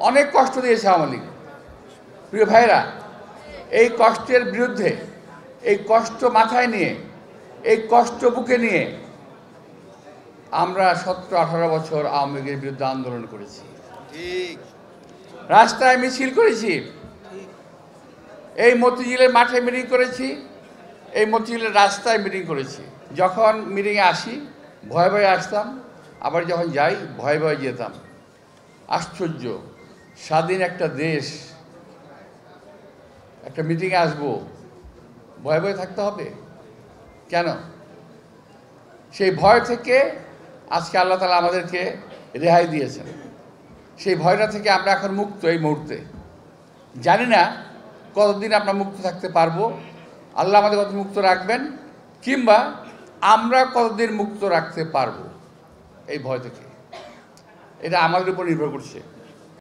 অনেক কষ্ট দিয়েছে আওয়ামী লীগ। প্রিয় ভাইরা, এই কষ্টের বিরুদ্ধে, এই কষ্ট মাথায় নিয়ে, এই কষ্ট বুকে নিয়ে আমরা 17-18 বছর আওয়ামী লীগের বিরুদ্ধে আন্দোলন করেছি, রাস্তায় মিছিল করেছি, এই মতিঝিলের মাঠে মিটিং করেছি, এই মতিঝিলের রাস্তায় মিটিং করেছি। যখন মিটিংয়ে আসি ভয়ে ভয়ে আসতাম, আবার যখন যাই ভয়ে ভয়ে যেতাম। আশ্চর্য, স্বাধীন একটা দেশ, একটা মিটিংয়ে আসবো, ভয়ে ভয়ে থাকতে হবে কেন? সেই ভয় থেকে আজকে আল্লাহ তাআলা আমাদেরকে রেহাই দিয়েছেন। সেই ভয়টা থেকে আমরা এখন মুক্ত। এই মুহূর্তে জানি না কতদিন আমরা মুক্ত থাকতে পারবো, আল্লাহ আমাদের কত মুক্ত রাখবেন, কিংবা আমরা কতদিন মুক্ত রাখতে পারবো এই ভয় থেকে, এটা আমাদের উপর নির্ভর করছে।